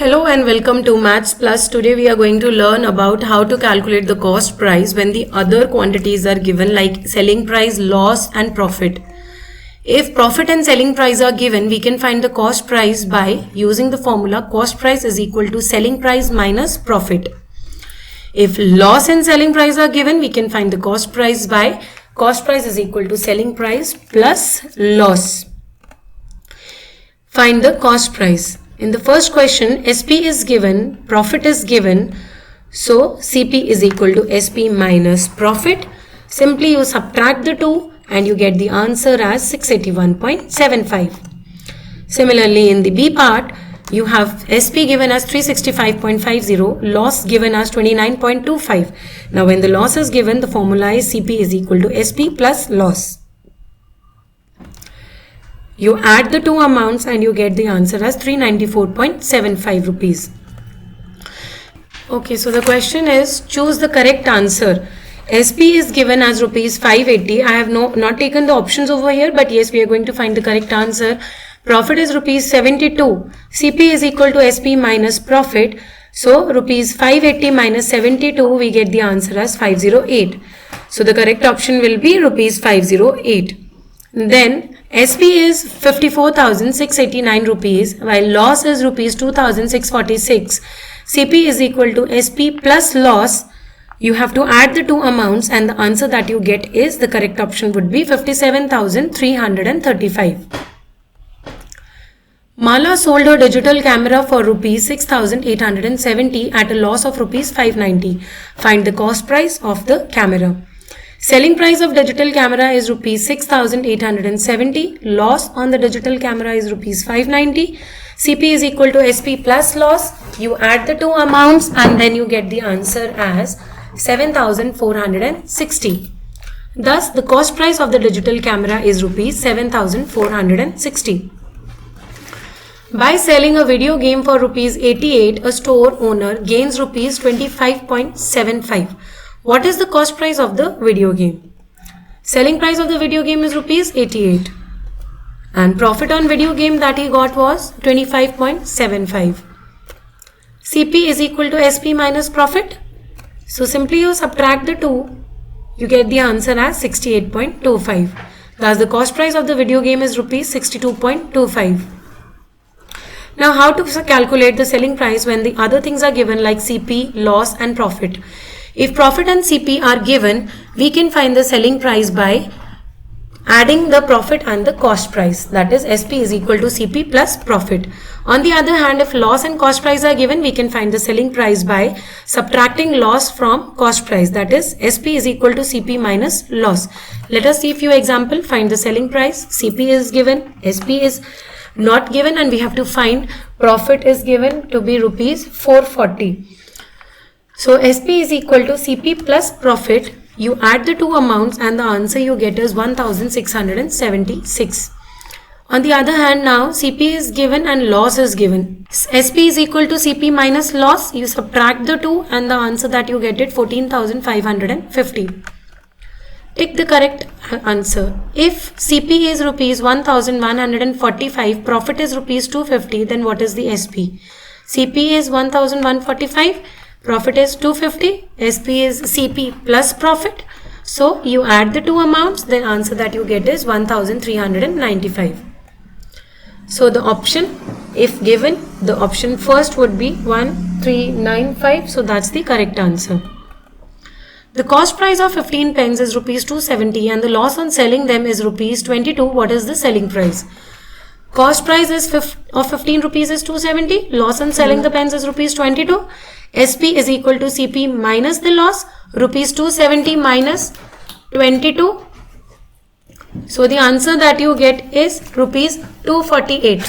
Hello and welcome to Maths Plus. Today we are going to learn about how to calculate the cost price when the other quantities are given like selling price, loss and profit. If profit and selling price are given, we can find the cost price by using the formula cost price is equal to selling price minus profit. If loss and selling price are given, we can find the cost price by cost price is equal to selling price plus loss. Find the cost price. In the first question, SP is given, profit is given, so CP is equal to SP minus profit. Simply you subtract the two and you get the answer as 681.75. Similarly, in the B part, you have SP given as 365.50, loss given as 29.25. Now when the loss is given, the formula is CP is equal to SP plus loss. You add the two amounts and you get the answer as 394.75 rupees. Okay, so the question is choose the correct answer. SP is given as rupees 580. I have not taken the options over here, but yes, we are going to find the correct answer. Profit is rupees 72. CP is equal to SP minus profit. So rupees 580 minus 72, we get the answer as 508. So the correct option will be rupees 508. Then SP is 54,689 rupees while loss is rupees 2,646. CP is equal to SP plus loss. You have to add the two amounts and the answer that you get is the correct option would be 57,335. Mala sold her digital camera for rupees 6,870 at a loss of rupees 590. Find the cost price of the camera. Selling price of digital camera is rupees 6,870. Loss on the digital camera is rupees 590. CP is equal to SP plus loss. You add the two amounts and then you get the answer as 7,460. Thus, the cost price of the digital camera is rupees 7,460. By selling a video game for rupees 88, a store owner gains rupees 25.75. What is the cost price of the video game? Selling price of the video game is rupees 88 and profit on video game that he got was 25.75. CP is equal to SP minus profit. So simply you subtract the two, you get the answer as 68.25. Thus the cost price of the video game is rupees 62.25. Now how to calculate the selling price when the other things are given like CP, loss and profit? If profit and CP are given, we can find the selling price by adding the profit and the cost price, that is SP is equal to CP plus profit. On the other hand, if loss and cost price are given, we can find the selling price by subtracting loss from cost price, that is SP is equal to CP minus loss. Let us see a few examples. Find the selling price. CP is given, SP is not given, and we have to find profit is given to be rupees 440. So SP is equal to CP plus profit. You add the two amounts and the answer you get is 1,676. On the other hand, now CP is given and loss is given. SP is equal to CP minus loss. You subtract the two and the answer that you get is 14,550. Take the correct answer. If CP is rupees 1,145, profit is rupees 250, then what is the SP? CP is 1,145. Profit is 250, SP is CP plus profit. So you add the two amounts, the answer that you get is 1,395. So the option, if given, the option first would be 1395. So that's the correct answer. The cost price of 15 pens is rupees 270 and the loss on selling them is rupees 22. What is the selling price? Cost price is of 15 rupees is 270. Loss on selling the pens is rupees 22. SP is equal to CP minus the loss, rupees 270 minus 22. So the answer that you get is rupees 248.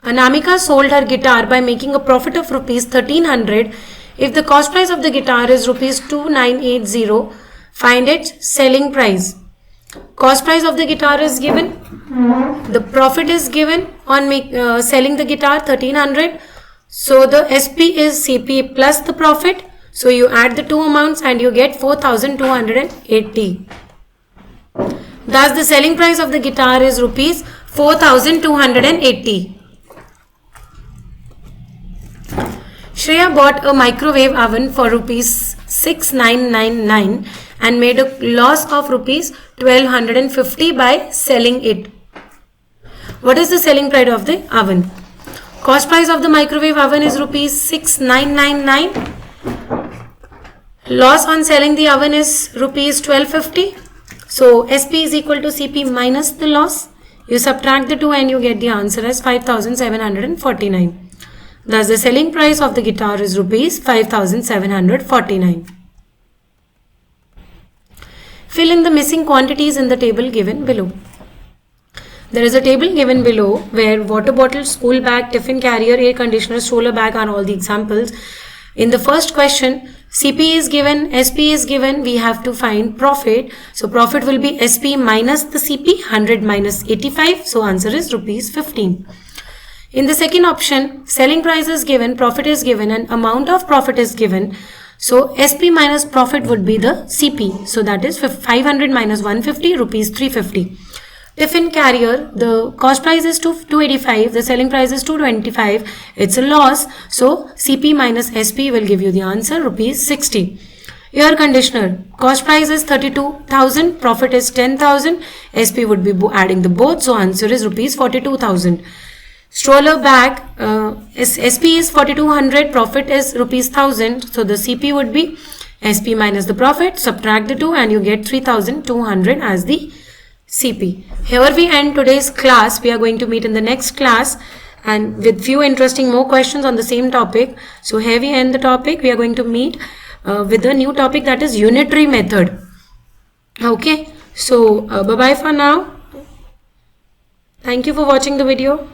Anamika sold her guitar by making a profit of rupees 1300. If the cost price of the guitar is rupees 2980, find its selling price. Cost price of the guitar is given. The profit is given on selling the guitar 1300. So the SP is CP plus the profit. So you add the two amounts and you get 4,280. Thus, the selling price of the guitar is rupees 4,280. Shreya bought a microwave oven for rupees 6,999 and made a loss of rupees 1,250 by selling it. What is the selling price of the oven? Cost price of the microwave oven is rupees 6,999. Loss on selling the oven is rupees 1,250. So SP is equal to CP minus the loss. You subtract the two and you get the answer as 5,749. Thus the selling price of the guitar is rupees 5,749. Fill in the missing quantities in the table given below. There is a table given below where water bottle, school bag, tiffin carrier, air conditioner, stroller bag are all the examples. In the first question, CP is given, SP is given, we have to find profit. So profit will be SP minus the CP, 100 minus 85. So answer is rupees 15. In the second option, selling price is given, profit is given and amount of profit is given. So SP minus profit would be the CP. So that is 500 minus 150, rupees 350. Tiffin carrier, the cost price is 285, the selling price is 225, it's a loss, so CP minus SP will give you the answer, rupees 60. Air conditioner, cost price is 32,000, profit is 10,000, SP would be adding the both, so answer is rupees 42,000. Stroller bag, SP is 4,200, profit is rupees 1,000, so the CP would be SP minus the profit, subtract the two and you get 3,200 as the CP. Here we end today's class. We are going to meet in the next class and with few interesting more questions on the same topic. So here we end the topic. We are going to meet with a new topic, that is unitary method. Okay. So bye bye for now. Thank you for watching the video.